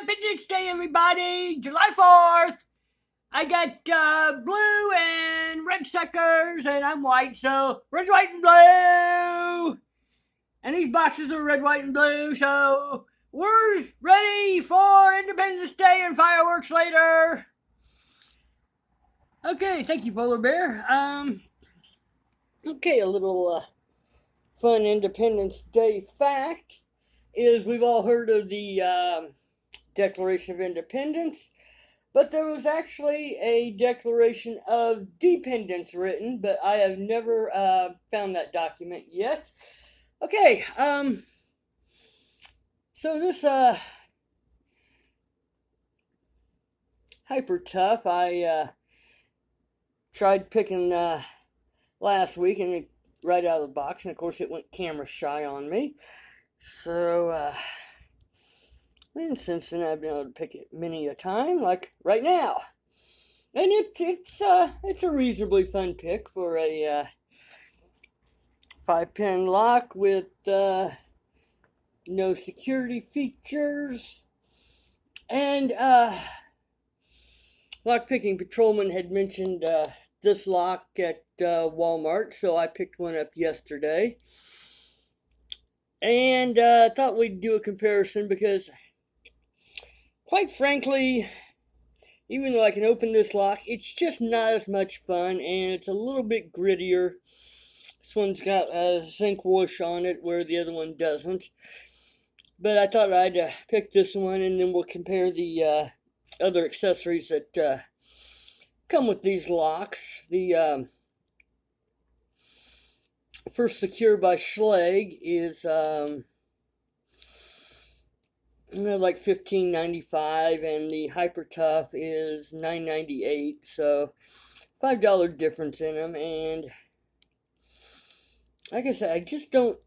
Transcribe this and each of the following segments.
Independence Day, everybody! July 4th! I got blue and red suckers, and I'm white, so red, white, and blue! And these boxes are red, white, and blue, so we're ready for Independence Day and fireworks later! Okay, thank you, Polar Bear. Okay, a little fun Independence Day fact is we've all heard of the Declaration of Independence, but there was actually a Declaration of Dependence written, but I have never found that document yet. Okay, so this Hyper Tough, I tried picking last week and right out of the box, and of course it went camera shy on me. So, and since then I've been able to pick it many a time, like right now. And it's a reasonably fun pick for a 5-pin lock with no security features. And lock-picking patrolman had mentioned this lock at Walmart, so I picked one up yesterday. And thought we'd do a comparison because, quite frankly, even though I can open this lock, it's just not as much fun, and it's a little bit grittier. This one's got a zinc whoosh on it where the other one doesn't. But I thought I'd pick this one, and then we'll compare the other accessories that come with these locks. The First Secure by Schlage is like $15.95, and the Hyper Tough is $9.98. So $5 difference in them, and like I said, I just don't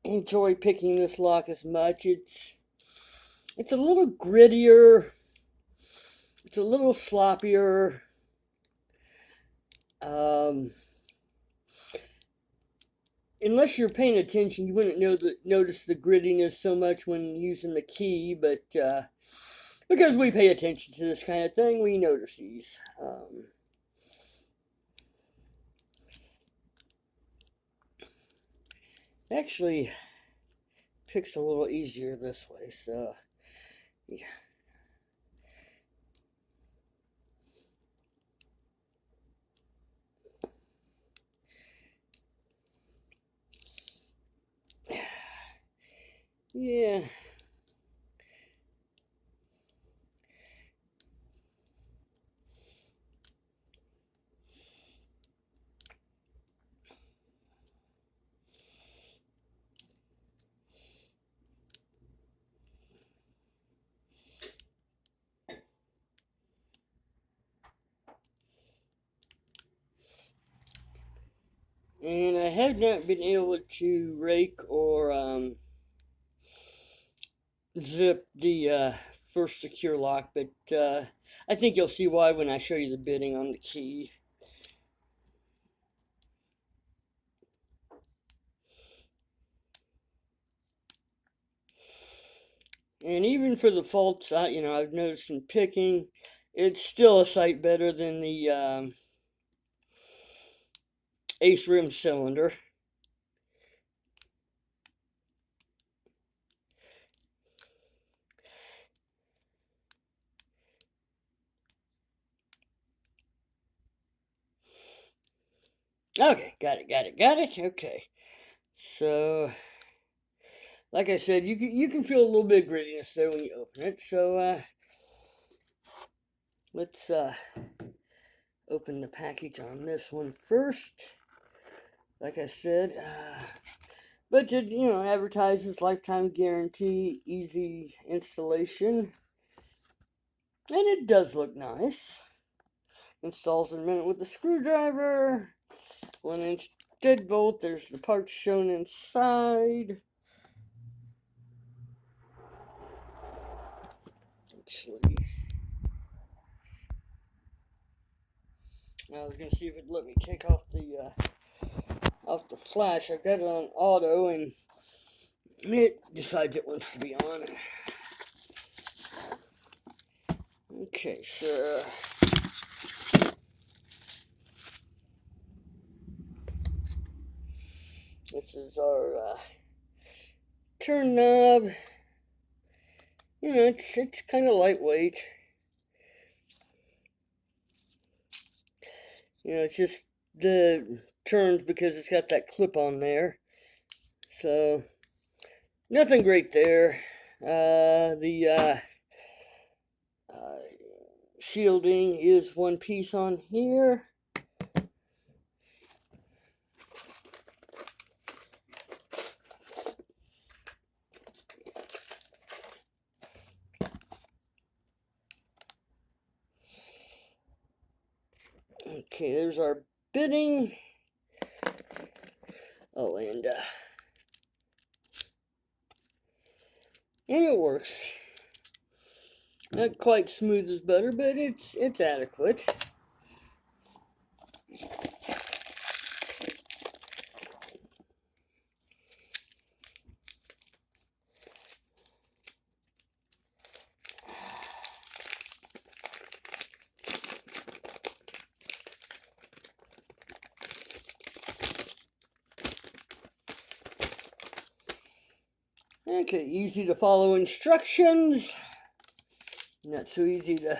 enjoy picking this lock as much. It's a little grittier. It's a little sloppier. Unless you're paying attention, you wouldn't notice the grittiness so much when using the key, but because we pay attention to this kind of thing, we notice these. Actually, picks a little easier this way, so yeah. Yeah. And I have not been able to rake or zip the First Secure lock, but I think you'll see why when I show you the bitting on the key. And even for the faults, I've noticed in picking, it's still a sight better than the Ace Rim cylinder. Okay, got it. Okay, so like I said, you can feel a little bit of grittiness there when you open it. So let's open the package on this one first. Like I said, but it advertises lifetime guarantee, easy installation, and it does look nice. Installs in a minute with a screwdriver. 1-inch deadbolt. There's the parts shown inside. Actually, I was gonna see if it'd let me take off the flash. I got it on auto, and it decides it wants to be on. so this is our turn knob. You know, it's kind of lightweight. You know, it's just the turns because it's got that clip on there. So nothing great there. The shielding is one piece on here. Okay, there's our bitting. Oh, and it works. Not quite smooth as butter, but it's adequate. Okay, easy to follow instructions. Not so easy to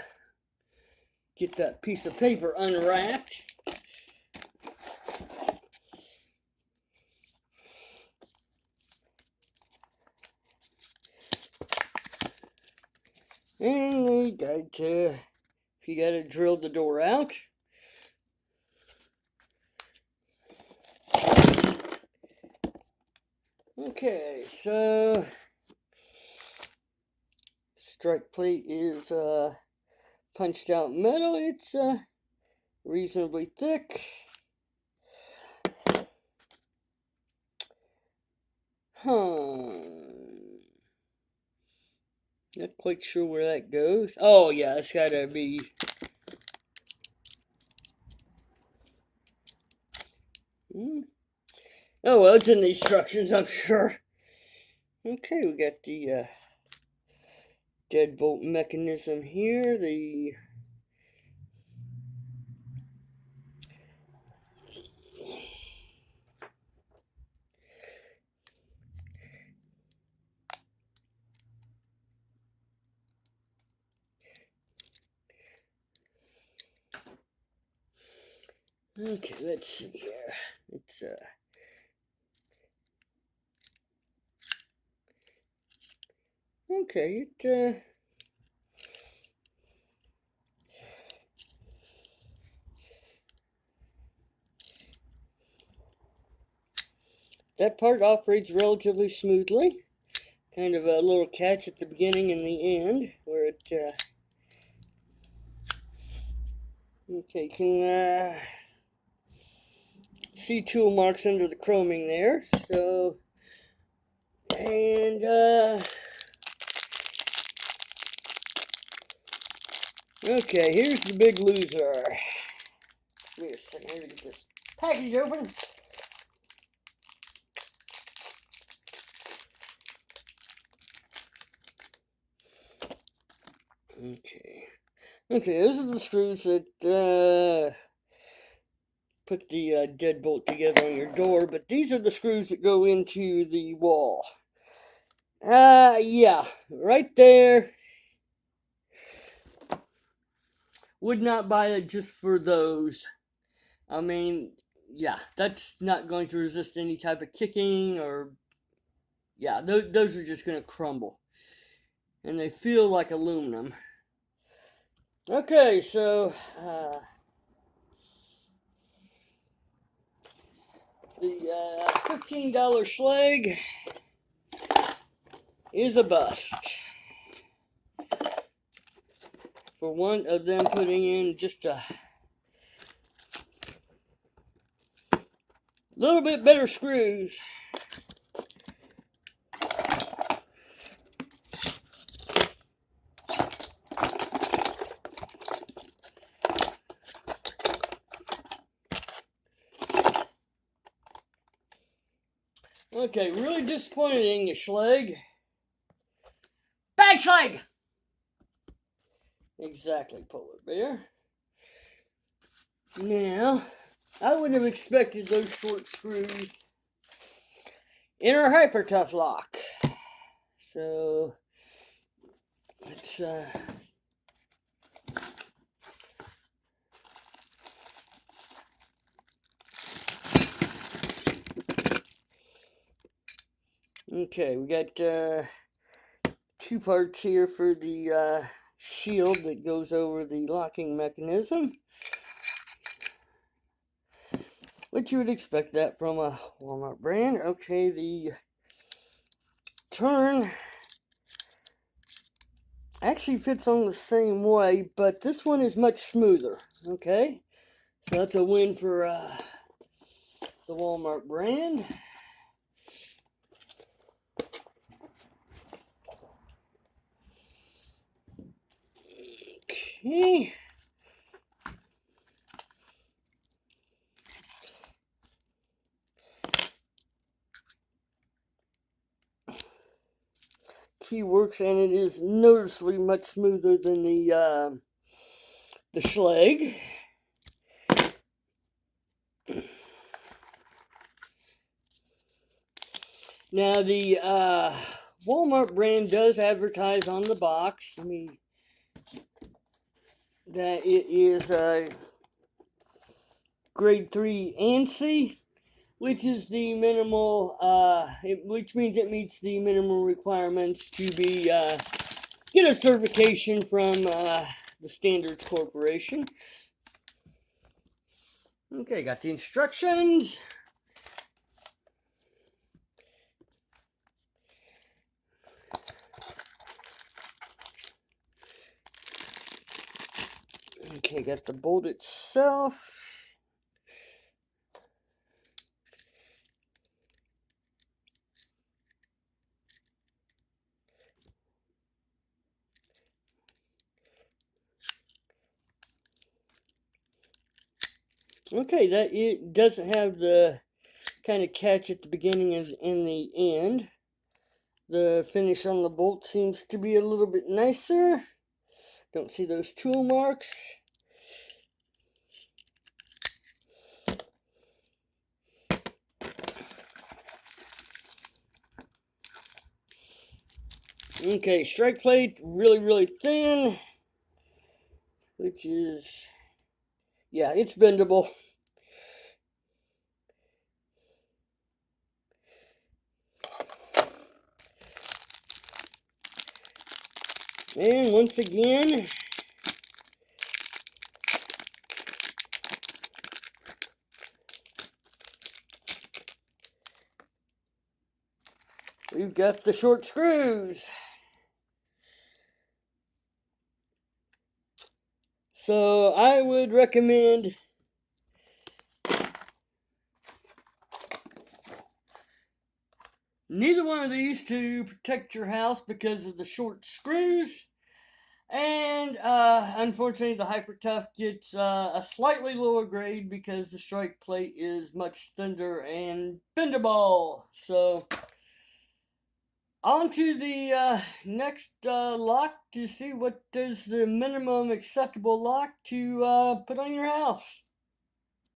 get that piece of paper unwrapped. And you got to, if you got to drill the door out. Okay, so strike plate is punched out metal. It's reasonably thick. Not quite sure where that goes. Oh yeah, it's gotta be. Oh well, it's in the instructions, I'm sure. Okay, we got the deadbolt mechanism here. Okay, let's see here. It's okay. That part operates relatively smoothly. Kind of a little catch at the beginning and the end, where it okay, can see tool marks under the chroming there. So, and okay, here's the big loser. Give me a second here to get this package open. Okay, those are the screws that put the deadbolt together on your door, but these are the screws that go into the wall. Yeah, right there. Would not buy it just for those. I mean, yeah, that's not going to resist any type of kicking or, yeah, those are just going to crumble. And they feel like aluminum. Okay, so, the $15 Schlage is a bust. For one of them putting in just a little bit better screws. Okay, really disappointed in you, Schlage. Bag Schlage! Exactly, polar bear. Now, I would have expected those short screws in our hyper tough lock. So let's okay, we got two parts here for the shield that goes over the locking mechanism, which you would expect that from a Walmart brand. Okay, the turn actually fits on the same way, but this one is much smoother. Okay, so that's a win for the Walmart brand. Okay. Key works, and it is noticeably much smoother than the Schleg. Now the Walmart brand does advertise on the box, that it is grade 3 ANSI, which is the minimal, which means it meets the minimum requirements to be get a certification from the Standards Corporation. Okay, got the instructions. Okay, got the bolt itself. Okay, that it doesn't have the kind of catch at the beginning as in the end. The finish on the bolt seems to be a little bit nicer. Don't see those tool marks. Okay, strike plate, really thin, which is, yeah, it's bendable. And once again, we've got the short screws. So I would recommend neither one of these to protect your house because of the short screws. And unfortunately, the Hyper Tough gets a slightly lower grade because the strike plate is much thinner and bendable. So, on to the next lock to see what is the minimum acceptable lock to put on your house.